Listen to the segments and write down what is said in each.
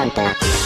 DanganRonpa.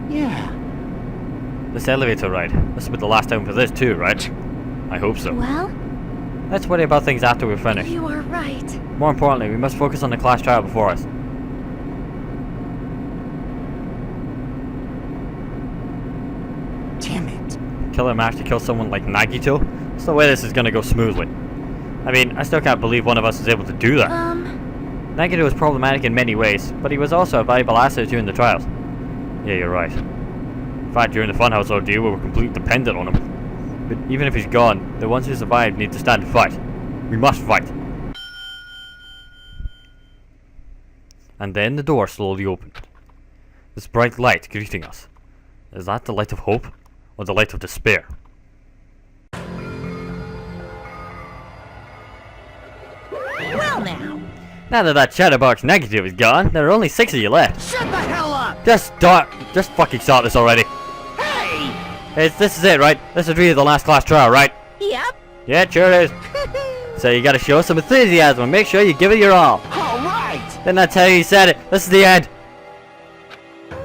Yeah. This elevator ride. This will be the last time for this too, right? I hope so. Well? Let's worry about things after we're finished. You are right. More importantly, we must focus on the class trial before us. Damn it. Killer managed to kill someone like Nagito? There's no way this is gonna go smoothly. I mean, I still can't believe one of us was able to do that. Nagito was problematic in many ways, but he was also a valuable asset during the trials. Yeah, you're right. In fact, during the Funhouse ordeal, we were completely dependent on him. But even if he's gone, the ones who survived need to stand and fight. We must fight. And then the door slowly opened. This bright light greeting us. Is that the light of hope, or the light of despair? Well now. Now that that chatterbox Nagito is gone, there are only 6 of you left. Shut the hell up! Just fucking start this already. Hey! This is it, right? This is really the last class trial, right? Yep. Yeah, it sure is. So you gotta show some enthusiasm and make sure you give it your all. All right. Didn't I tell you said it? This is the end.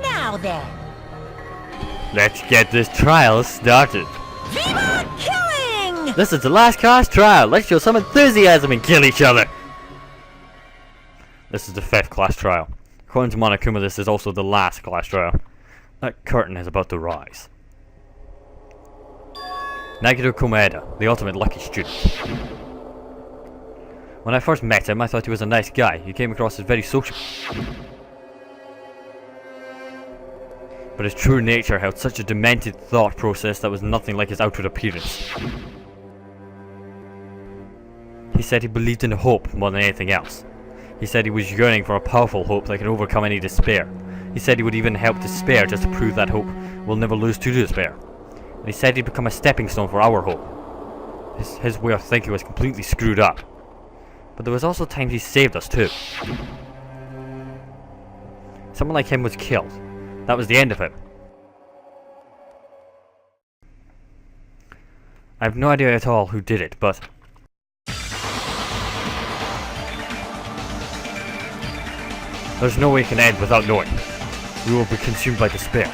Now then. Let's get this trial started. Viva killing! This is the last class trial. Let's show some enthusiasm and kill each other. This is the 5th class trial. According to Monokuma, this is also the last class trial. That curtain is about to rise. Nagito Komaeda, the ultimate lucky student. When I first met him, I thought he was a nice guy. He came across as very social. But his true nature held such a demented thought process that was nothing like his outward appearance. He said he believed in hope more than anything else. He said he was yearning for a powerful hope that can overcome any despair. He said he would even help despair just to prove that hope will never lose to despair. And he said he'd become a stepping stone for our hope. His way of thinking was completely screwed up. But there was also times he saved us too. Someone like him was killed. That was the end of him. I have no idea at all who did it, but there's no way it can end without knowing. We will be consumed by despair.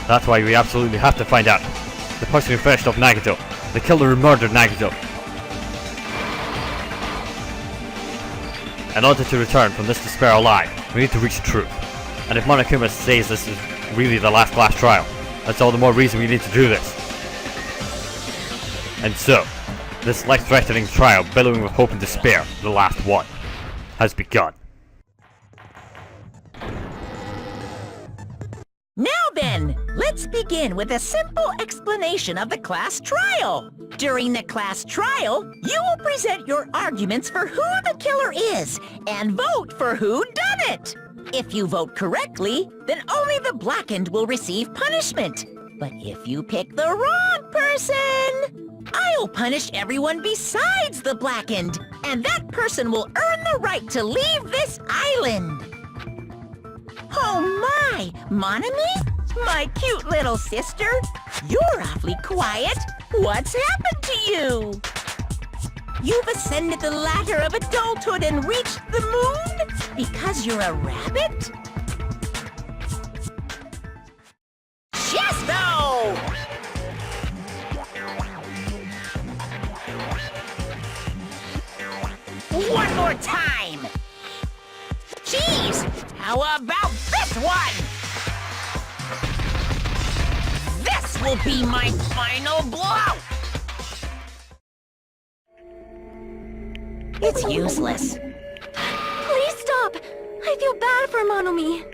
That's why we absolutely have to find out. The person who finished off Nagito. The killer who murdered Nagito. In order to return from this despair alive, we need to reach the truth. And if Monokuma says this is really the last class trial, that's all the more reason we need to do this. And so, this life-threatening trial, billowing with hope and despair, the last one, has begun. Now then, let's begin with a simple explanation of the class trial. During the class trial, you will present your arguments for who the killer is and vote for who done it. If you vote correctly, then only the blackened will receive punishment. But if you pick the wrong person, I'll punish everyone besides the blackened, and that person will earn the right to leave this island. Oh my, Monami? My cute little sister? You're awfully quiet. What's happened to you? You've ascended the ladder of adulthood and reached the moon because you're a rabbit? Chesto! One more time! Jeez! How about this one? This will be my final blow! It's useless. Please stop! I feel bad for Monomi.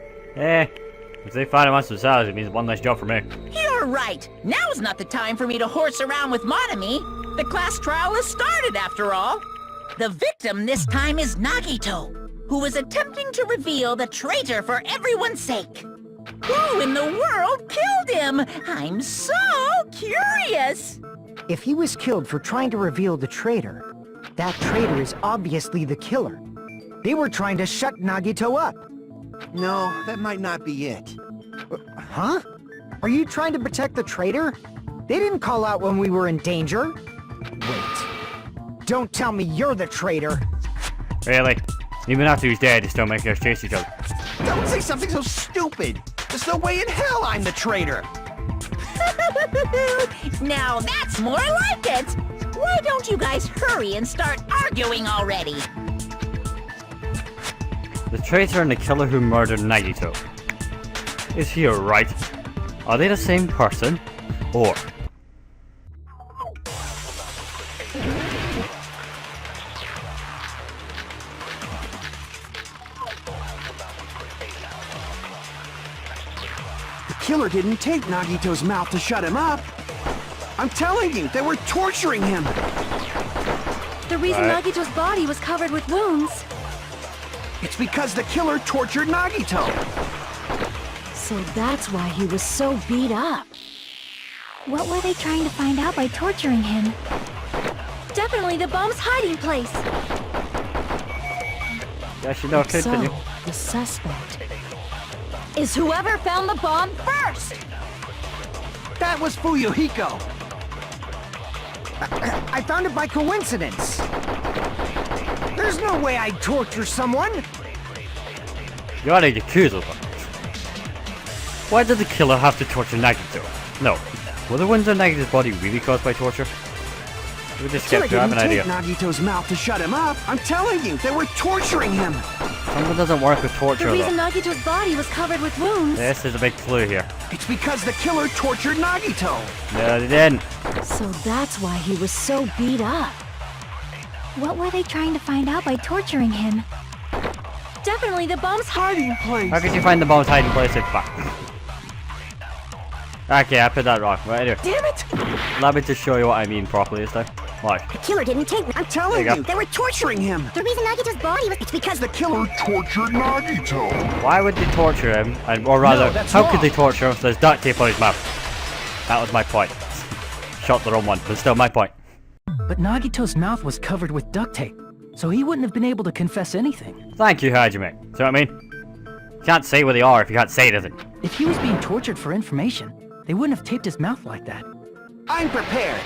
If they find him on themselves, it means one less job for me. You're right. Now's not the time for me to horse around with Monomi. The class trial has started, after all. The victim this time is Nagito, who is attempting to reveal the traitor for everyone's sake. Who in the world killed him? I'm so curious. If he was killed for trying to reveal the traitor, that traitor is obviously the killer. They were trying to shut Nagito up. No, that might not be it. Huh? Are you trying to protect the traitor? They didn't call out when we were in danger. Wait. Don't tell me you're the traitor. Really? Even after he's dead, they still make us chase each other. Don't say something so stupid! There's no way in hell I'm the traitor! Now that's more like it. Why don't you guys hurry and start arguing already? The traitor and the killer who murdered Nagito. Is he alright? Are they the same person? Or... The killer didn't take Nagito's mouth to shut him up! I'm telling you, they were torturing him! The reason Right. Nagito's body was covered with wounds. It's because the killer tortured Nagito! So that's why he was so beat up. What were they trying to find out by torturing him? Definitely the bomb's hiding place. Yes, you know, continue. So, the suspect is whoever found the bomb first. That was Fuyuhiko! I found it by coincidence. There's no way I'd torture someone. You are the accuser. Why did the killer have to torture Nagito? No. Were the wounds on Nagito's body really caused by torture? We just Killer skip. I have didn't an take idea. Nagito's mouth to shut him up! I'm telling you, they were torturing him! Someone doesn't work with The torture reason though. Nagito's body was covered with wounds. This is a big clue here. It's because the killer tortured Nagito! No, they didn't. So that's why he was so beat up. What were they trying to find out by torturing him? Definitely the bomb's hiding place. How could you find the bomb's hiding place if back? Okay, I put that wrong. Right here. Damn it! Let me just show you what I mean properly this time. Watch. The killer didn't take... I'm telling There you you, go. they were torturing him! The reason Nagito's body was... It's because The killer tortured Nagito! Why would they torture him? Or rather, No, that's how could wrong. they torture him if there's duct tape on his mouth? That was my point. Shot the wrong one, but still my point. But Nagito's mouth was covered with duct tape, so he wouldn't have been able to confess anything. Thank you, Hajime. See what I mean? You can't say where they are if you can't say anything. If he was being tortured for information, they wouldn't have taped his mouth like that. I'm prepared!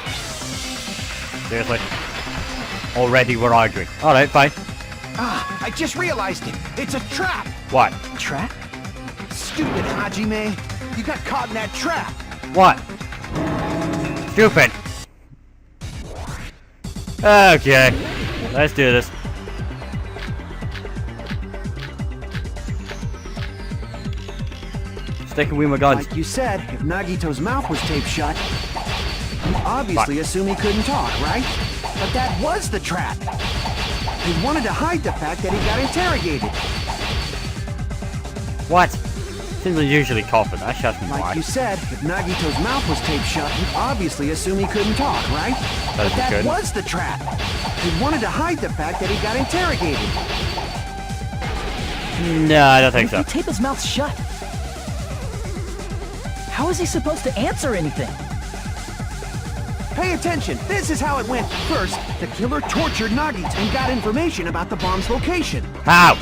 Seriously? Already we're arguing. Alright, fine. Ah, I just realized it! It's a trap! What? Trap? Stupid Hajime! You got caught in that trap! What? Stupid. Okay. Let's do this. Sticking with my guns. Like you said, if Nagito's mouth was taped shut, you obviously assume he couldn't talk, right? But that was the trap! He wanted to hide the fact that he got interrogated. What? Seems unusually confident. I shot him Like wide. you said, if Nagito's mouth was taped shut, you obviously assume he couldn't talk, right? But But that couldn't. was the trap! He wanted to hide the fact that he got interrogated. No, I don't think If so. you tape his mouth shut, how is he supposed to answer anything? Pay attention, this is how it went. First, the killer tortured Nagito and got information about the bomb's location. How?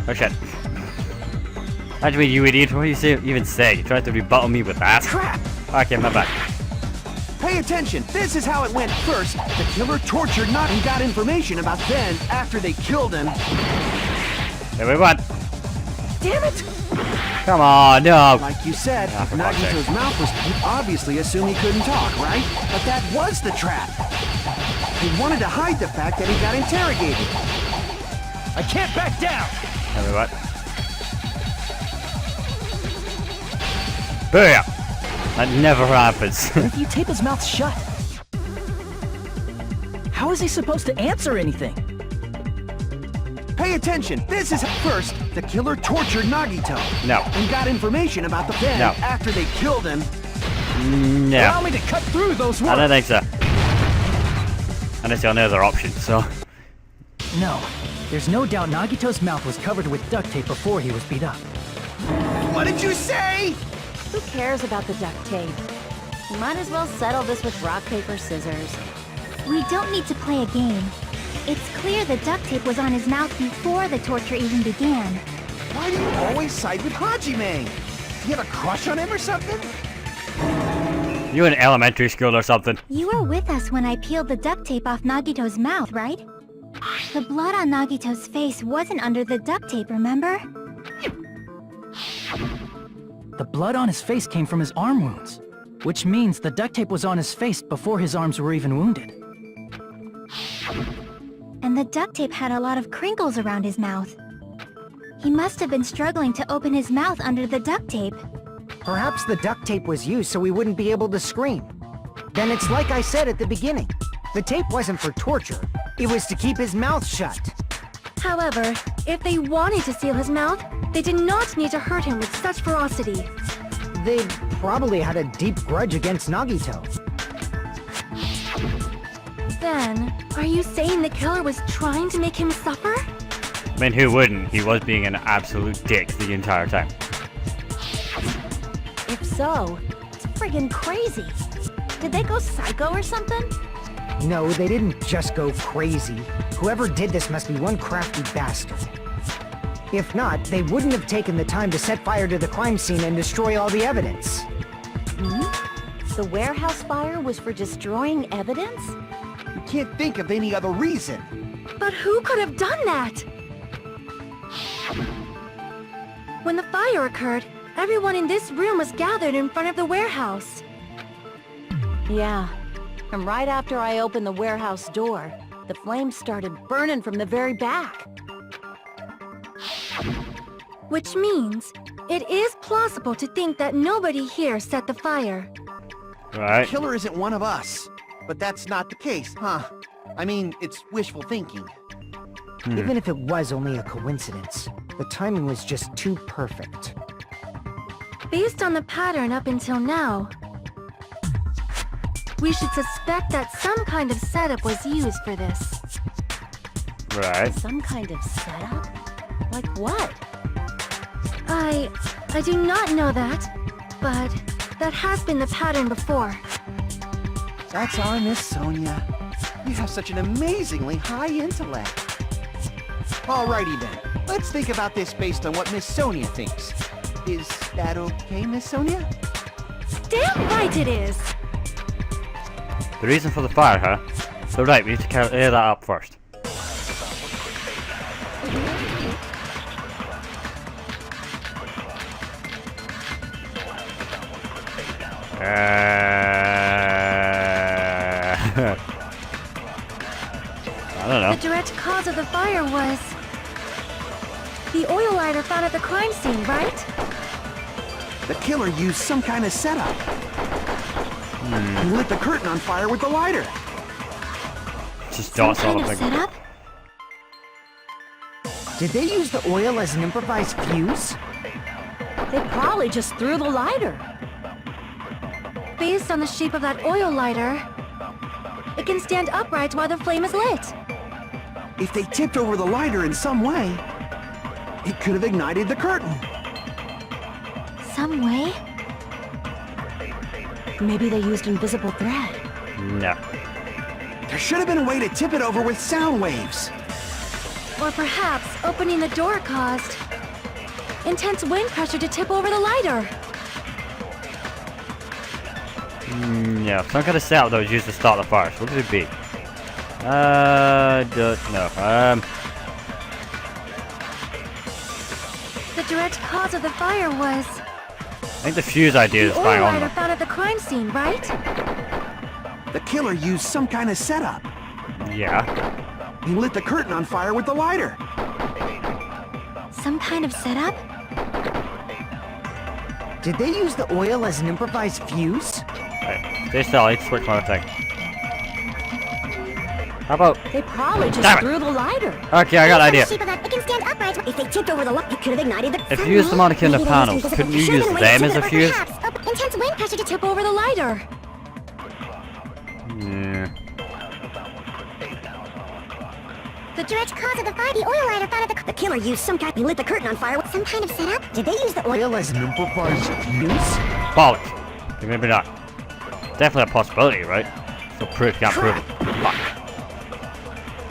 Oh shit. What do you mean, you idiot? What do you even say? You tried to rebuttal me with that? Trap! Okay, my bad. Pay attention, this is how it went. First, the killer tortured Nagito and got information about then, after they killed him. There we went. Damn it! Come on, no. Like you said, for God's Nagito's sake. mouth was obviously assumed he couldn't talk, right? But that was the trap. He wanted to hide the fact that he got interrogated. I can't back down! There we went. Booyah! That never happens. If you tape his mouth shut, how is he supposed to answer anything? Pay attention, this is first, the killer tortured Nagito. No. And got information about the then, No. after they killed him. Allow No. me to cut through those I don't words! think so. And it's the only other option, so... No. There's no doubt Nagito's mouth was covered with duct tape before he was beat up. What did you say? Who cares about the duct tape? We might as well settle this with rock, paper, scissors. We don't need to play a game. It's clear the duct tape was on his mouth before the torture even began. Why do you always side with Hajime? You have a crush on him or something? You in elementary school or something? You were with us when I peeled the duct tape off Nagito's mouth, right? The blood on Nagito's face wasn't under the duct tape, remember? The blood on his face came from his arm wounds, which means the duct tape was on his face before his arms were even wounded. And the duct tape had a lot of crinkles around his mouth. He must have been struggling to open his mouth under the duct tape. Perhaps the duct tape was used so he wouldn't be able to scream. Then it's like I said at the beginning. The tape wasn't for torture. It was to keep his mouth shut. However, if they wanted to seal his mouth, they did not need to hurt him with such ferocity. They probably had a deep grudge against Nagito. Then, are you saying the killer was trying to make him suffer? I mean, who wouldn't? He was being an absolute dick the entire time. If so, it's friggin' crazy. Did they go psycho or something? No, they didn't just go crazy. Whoever did this must be one crafty bastard. If not, they wouldn't have taken the time to set fire to the crime scene and destroy all the evidence. The warehouse fire was for destroying evidence? You can't think of any other reason. But who could have done that? When the fire occurred, everyone in this room was gathered in front of the warehouse. Yeah, and right after I opened the warehouse door, the flames started burning from the very back. Which means, it is plausible to think that nobody here set the fire. Right. Killer isn't one of us. But that's not the case, huh? I mean, it's wishful thinking. Even if it was only a coincidence, the timing was just too perfect. Based on the pattern up until now, we should suspect that some kind of setup was used for this. Right. Some kind of setup? Like what? I do not know that, but that has been the pattern before. That's our Miss Sonia. You have such an amazingly high intellect. Alrighty then, let's think about this based on what Miss Sonia thinks. Is that okay, Miss Sonia? Damn right it is! The reason for the fire, huh? So right, we need to clear that up first. I don't know. The direct cause of the fire was the oil lighter found at the crime scene, right? The killer used some kind of setup. He lit the curtain on fire with the lighter. Just Some dots all kind up of like setup? Did they use the oil as an improvised fuse? They probably just threw the lighter. Based on the shape of that oil lighter, it can stand upright while the flame is lit. If they tipped over the lighter in some way, it could have ignited the curtain. Some way? Maybe they used invisible thread. No. There should have been a way to tip it over with sound waves. Or perhaps opening the door caused intense wind pressure to tip over the lighter. Yeah, some kind of setup that was used to start the fires. What could it be? No. The direct cause of the fire was I think the fuse idea is the bang oil on lighter though. found at the crime scene, right? The killer used some kind of setup. Yeah. He lit the curtain on fire with the lighter. Some kind of setup? Did they use the oil as an improvised fuse? Right. Stay still, I need to switch my thing. How about... They probably just Damn it. threw the lighter. Okay, I got an idea. It can stand upright. If they tipped over the lock, it could have ignited the... If you use the mannequin in the panels, couldn't you use them as a fuse? Intense wind pressure to tip over the lighter. Yeah. The direct cause of the fire, the oil lighter found at the killer used some kind... He lit the curtain on fire with some kind of setup? Did they use the oil... Oil as an improvised fuse? Bollocks. Okay, maybe not. Definitely a possibility, right? So proof, can't prove it. Fuck.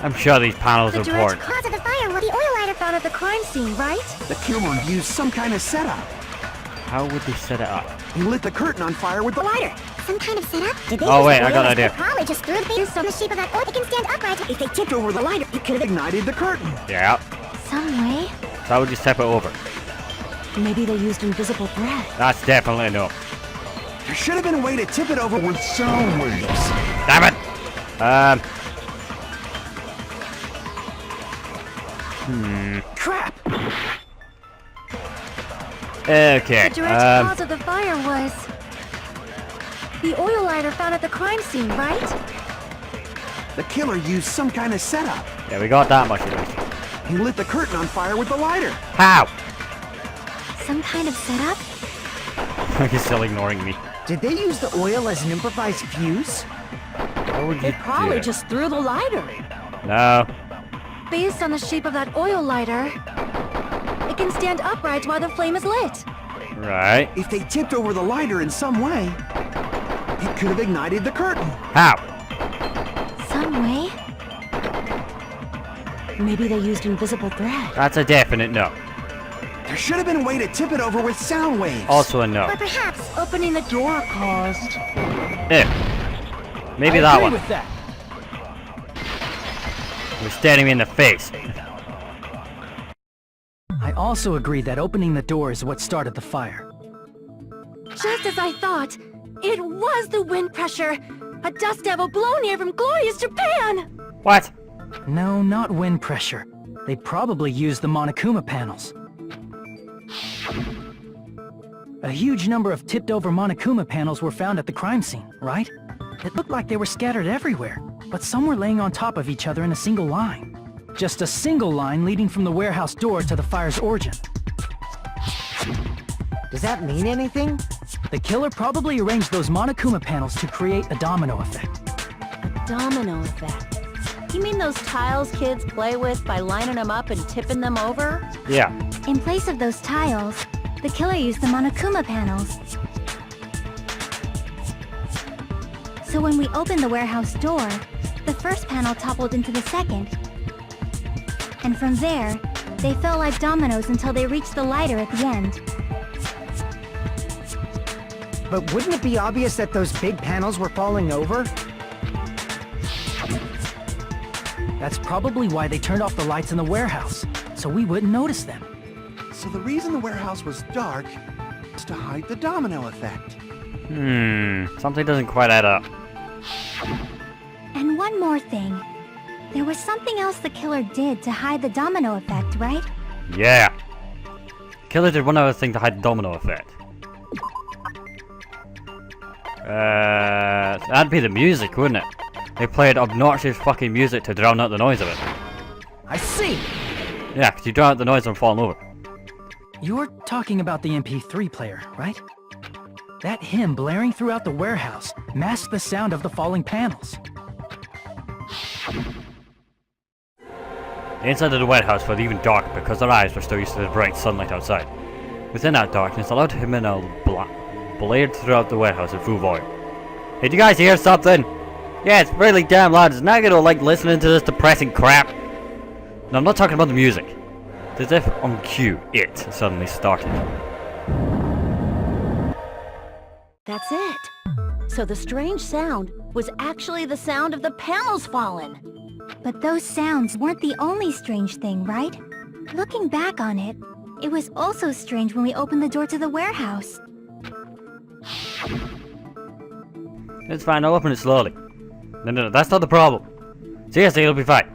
I'm sure these panels The are direct important. cause of the fire was the oil lighter found at the crime scene, right? The killer used some kind of setup. How would they set it up? He lit the curtain on fire with the lighter? Some kind of setup? Did they Oh, use wait, the I got oil an idea. They probably just threw the base on the shape of that oil. It can stand upright. If they tipped over the lighter, it could have ignited the curtain. Yeah. Some way? So I would just tip it over. Maybe they used invisible thread. That's definitely a no. There should have been a way to tip it over with sound waves. Damn it! Crap! Okay, The direct cause of the fire was the oil lighter found at the crime scene, right? The killer used some kind of setup. yeah, we got that much at least. He lit the curtain on fire with the lighter. How? Some kind of setup? He's still ignoring me. Did they use the oil as an improvised fuse? How would you They probably do? just threw the lighter. No. Based on the shape of that oil lighter, it can stand upright while the flame is lit. Right. If they tipped over the lighter in some way, it could have ignited the curtain. How? Some way? Maybe they used invisible thread. That's a definite no. There should have been a way to tip it over with sound waves. Also a no. Or perhaps Opening the door caused. Maybe I that agree one. with that. You're staring me in the face. I also agree that opening the door is what started the fire. Just as I thought, it was the wind pressure. A dust devil blown here from glorious Japan. What? No, not wind pressure. They probably used the Monokuma panels. A huge number of tipped-over Monokuma panels were found at the crime scene, right? It looked like they were scattered everywhere, but some were laying on top of each other in a single line. Just a single line leading from the warehouse door to the fire's origin. Does that mean anything? The killer probably arranged those Monokuma panels to create a domino effect. Domino effect. You mean those tiles kids play with by lining them up and tipping them over? Yeah. In place of those tiles, the killer used the Monokuma panels. So when we opened the warehouse door, the first panel toppled into the second. And from there, they fell like dominoes until they reached the lighter at the end. But wouldn't it be obvious that those big panels were falling over? That's probably why they turned off the lights in the warehouse, so we wouldn't notice them. So the reason the warehouse was dark was to hide the domino effect. Something doesn't quite add up. And one more thing. There was something else the killer did to hide the domino effect, right? Yeah. Killer did one other thing to hide the domino effect. That'd be the music, wouldn't it? They played obnoxious fucking music to drown out the noise of it. I see! Yeah, 'cause you drown out the noise and falling over. You're talking about the MP3 player, right? That hymn blaring throughout the warehouse masked the sound of the falling panels. The inside of the warehouse felt even darker because their eyes were still used to the bright sunlight outside. Within that darkness, a loud hymnal blared throughout the warehouse at full volume. Hey, do you guys hear something? Yeah, it's really damn loud. Is Nagito like listening to this depressing crap? No, I'm not talking about the music. It's as if on cue, it suddenly started. That's it. So the strange sound was actually the sound of the panels falling. But those sounds weren't the only strange thing, right? Looking back on it, it was also strange when we opened the door to the warehouse. It's fine, I'll open it slowly. No, that's not the problem. Seriously, it'll be fine.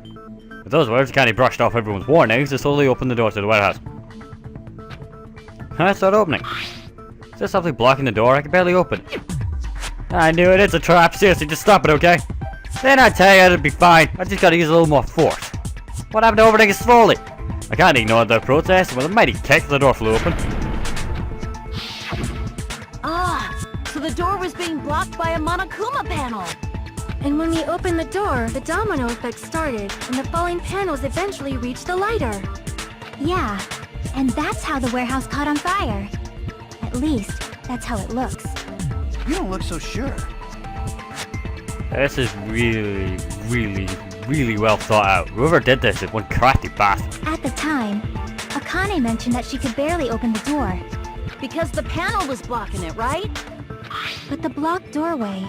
With those words, Candy brushed off everyone's warnings to slowly open the door to the warehouse. It's not opening. Is there something blocking the door? I can barely open it. I knew it, it's a trap. Seriously, just stop it, okay? Then I tell you it'll be fine. I just gotta use a little more force. What happened to opening it slowly? I can't ignore their protest. With a mighty kick, the door flew open. Ah, so the door was being blocked by a Monokuma panel. And when we opened the door, the domino effect started, and the falling panels eventually reached the lighter. Yeah, and that's how the warehouse caught on fire. At least, that's how it looks. You don't look so sure. This is really well thought out. Whoever did this is one crafty bastard. At the time, Akane mentioned that she could barely open the door. Because the panel was blocking it, right? But the blocked doorway,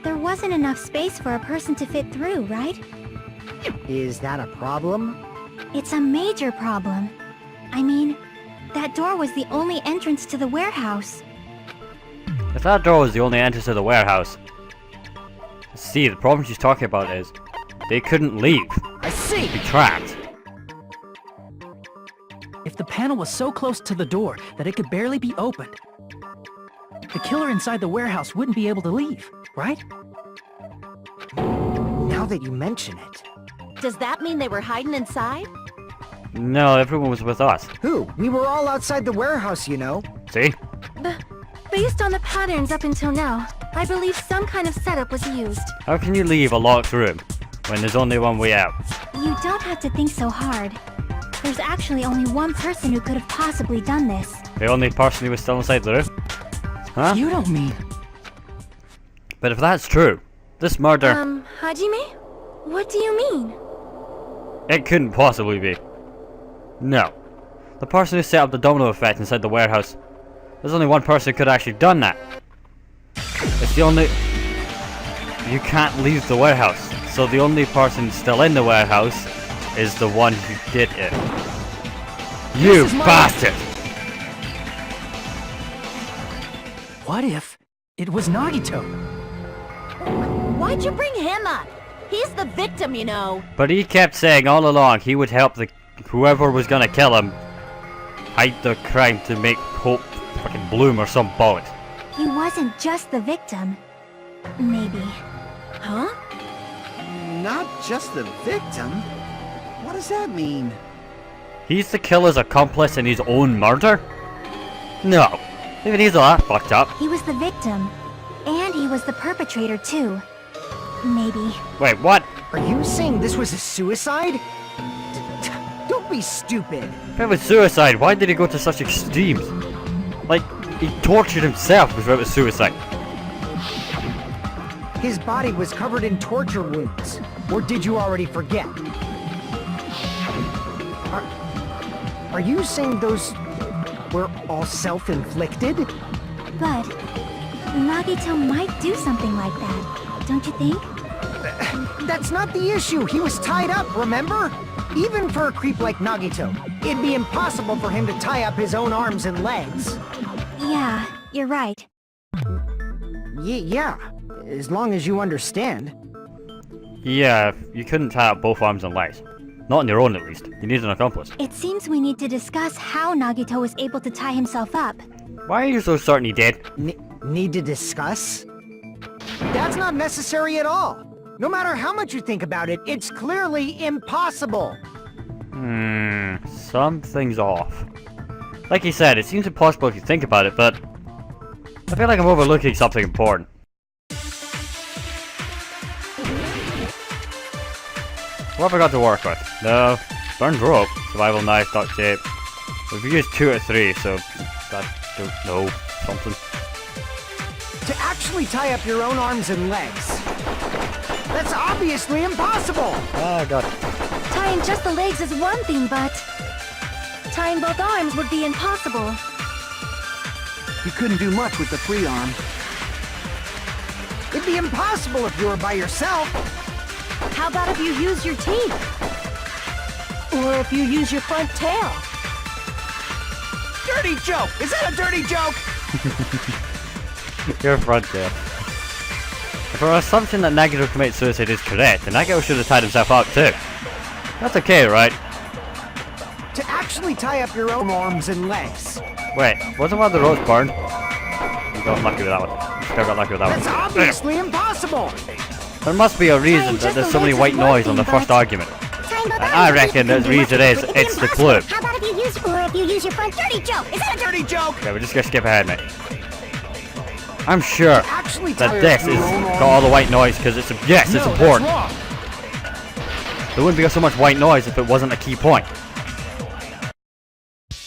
there wasn't enough space for a person to fit through, right? Is that a problem? It's a major problem. I mean, that door was the only entrance to the warehouse. If that door was the only entrance to the warehouse... See, the problem she's talking about is... they couldn't leave. I see! Be trapped. If the panel was so close to the door that it could barely be opened, the killer inside the warehouse wouldn't be able to leave, right? Now that you mention it. Does that mean they were hiding inside? No, everyone was with us. Who? We were all outside the warehouse, you know. See? Based on the patterns up until now, I believe some kind of setup was used. How can you leave a locked room when there's only one way out? You don't have to think so hard. There's actually only one person who could have possibly done this. The only person who was still inside the room? Huh? You don't mean... But if that's true, this murder... Hajime? What do you mean? It couldn't possibly be. No. The person who set up the domino effect inside the warehouse... There's only one person who could have actually done that. It's the only... You can't leave the warehouse. So the only person still in the warehouse is the one who did it. You bastard! What if it was Nagito? Why'd you bring him up? He's the victim, you know. But he kept saying all along he would help the whoever was gonna kill him hide the crime to make hope fucking bloom or some bollocks. He wasn't just the victim. Maybe. Huh? Not just the victim? What does that mean? He's the killer's accomplice in his own murder? No. Even he's that fucked up. He was the victim. And he was the perpetrator too. Maybe. Wait, what? Are you saying this was a suicide? Don't be stupid. If it was suicide, why did he go to such extremes? Like, he tortured himself before it was suicide. His body was covered in torture wounds. Or did you already forget? Are you saying those were all self-inflicted? But Nagito might do something like that, don't you think? That's not the issue. He was tied up, remember? Even for a creep like Nagito, it'd be impossible for him to tie up his own arms and legs. Yeah, you're right. Yeah, as long as you understand. Yeah, you couldn't tie up both arms and legs. Not on your own, at least. You need an accomplice. It seems we need to discuss how Nagito was able to tie himself up. Why are you so certain he did? Need to discuss? That's not necessary at all. No matter how much you think about it, it's clearly impossible. Something's off. Like you said, it seems impossible if you think about it, but I feel like I'm overlooking something important. What have I got to work with? No, burned rope, survival knife, duct tape. We've used 2 or 3, so that don't know something. To actually tie up your own arms and legs. That's obviously impossible! Oh god. Tying just the legs is one thing, but tying both arms would be impossible. You couldn't do much with the free arm. It'd be impossible if you were by yourself. How about if you use your teeth? Or if you use your front tail? Dirty joke! Is that a dirty joke? Your front tail. If our assumption that Nagito committed suicide is correct, then Nagito should have tied himself up too. That's okay, right? To actually tie up your own arms and legs. Wait, wasn't one of the ropes burned? You got lucky with that one. Still got lucky with that That's one. obviously impossible. There must be a reason that there's so many white noise on the first argument. And I reckon the reason is, it's the clue. How about if you use your front dirty joke? Is that a Dirty joke! Okay, we're just gonna skip ahead, mate. I'm sure Actually that tie this up your is own got all the white noise because it's yes, it's No, important. that's wrong. There wouldn't be so much white noise if it wasn't a key point.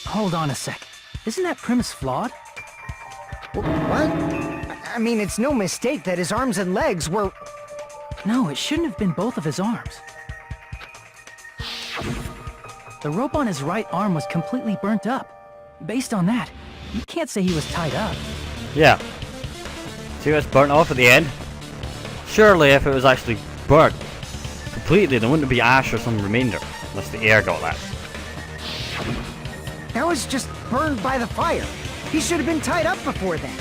Hold on a sec. Isn't that premise flawed? What? I mean, it's no mistake that his arms and legs were... No, it shouldn't have been both of his arms. The rope on his right arm was completely burnt up. Based on that, you can't say he was tied up. Yeah. See what's burnt off at the end? Surely if it was actually burnt completely, there wouldn't be ash or some remainder. Unless the air got that. That was just burned by the fire. He should have been tied up before then.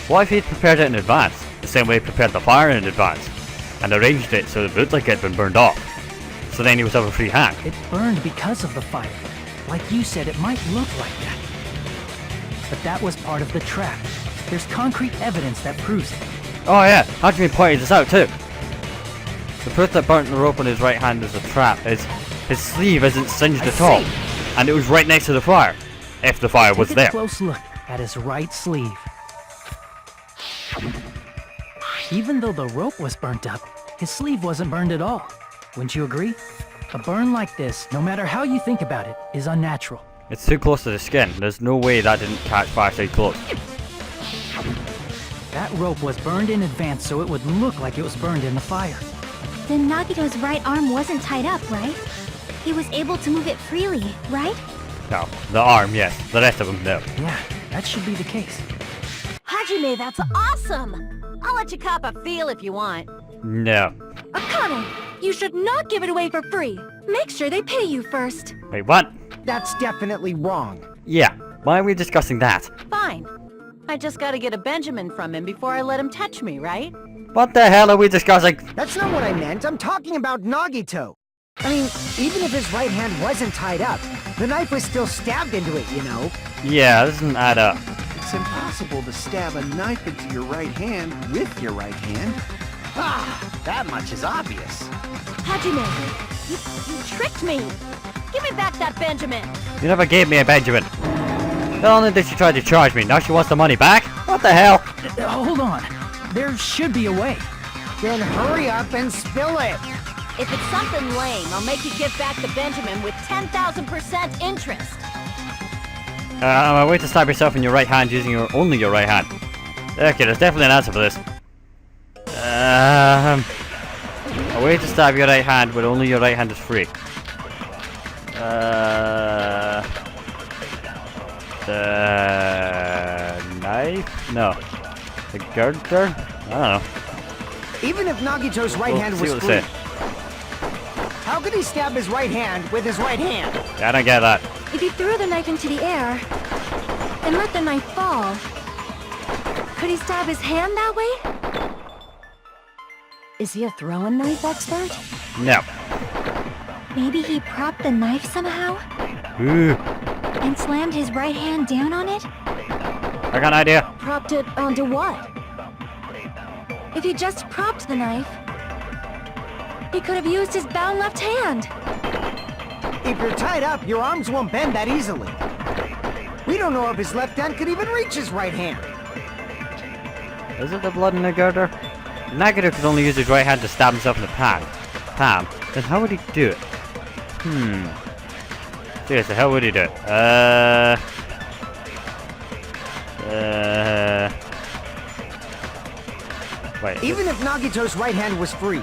What if he'd prepared it in advance? The same way he prepared the fire in advance. And arranged it so it looked like it had been burned off. So then he would have a free hand. It burned because of the fire. Like you said, it might look like that. But that was part of the trap. There's concrete evidence that proves it. Oh yeah, Hajime pointed this out too. The proof that burnt the rope on his right hand is a trap is his sleeve isn't singed at all. And it was right next to the fire. If the fire was Take there. a close look at his right sleeve. Even though the rope was burnt up, his sleeve wasn't burned at all. Wouldn't you agree? A burn like this, no matter how you think about it, is unnatural. It's too close to the skin. There's no way that didn't catch fire so close. That rope was burned in advance so it would look like it was burned in the fire. Then Nagito's right arm wasn't tied up, right? He was able to move it freely, right? No, the arm, yes. The rest of them, no. Yeah, that should be the case. Hajime, that's awesome! I'll let you cop a feel if you want. No. Akane, you should not give it away for free. Make sure they pay you first. Wait, what? That's definitely wrong. Yeah. Why are we discussing that? Fine. I just gotta get a Benjamin from him before I let him touch me, right? What the hell are we discussing? That's not what I meant. I'm talking about Nagito. I mean, even if his right hand wasn't tied up, the knife was still stabbed into it, you know? Yeah, this doesn't add up. It's impossible to stab a knife into your right hand with your right hand. Ah, that much is obvious. Hajime, you tricked me. Give me back that Benjamin. You never gave me a Benjamin. Not only did she try to charge me, now she wants the money back? What the hell? Hold on. There should be a way. Then hurry up and spill it. If it's something lame, I'll make you give back the Benjamin with 10,000% interest. A way to stab yourself in your right hand using only your right hand. Okay, there's definitely an answer for this. A way to stab your right hand when only your right hand is free. The knife? No. The girder? I don't know. Even if Nagito's right We'll hand see was what free, they say. how could he stab his right hand with his right hand? Yeah, I don't get that. If he threw the knife into the air and let the knife fall, could he stab his hand that way? Is he a throwing knife expert? No. Maybe he propped the knife somehow Ooh, and slammed his right hand down on it? I got an idea. Propped it onto what? If he just propped the knife, he could have used his bound left hand. If you're tied up, your arms won't bend that easily. We don't know if his left hand could even reach his right hand. Is it the blood in the girder? Nagito could only use his right hand to stab himself in the palm. Then how would he do it? Seriously, how would he do it? Wait. Even if Nagito's right hand was free,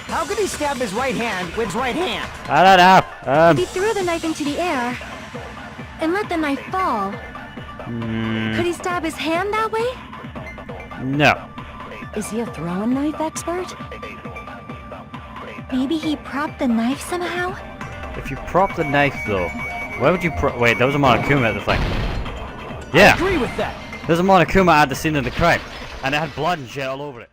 how could he stab his right hand with his right hand? I don't know. If he threw the knife into the air and let the knife fall, could he stab his hand that way? No. Is he a throwing knife expert? Maybe he propped the knife somehow? If you prop the knife, though, why would you wait, there was a Monokuma at the thing. Yeah, Agree with that. there's a Monokuma at the scene of the crime, and it had blood and shit all over it.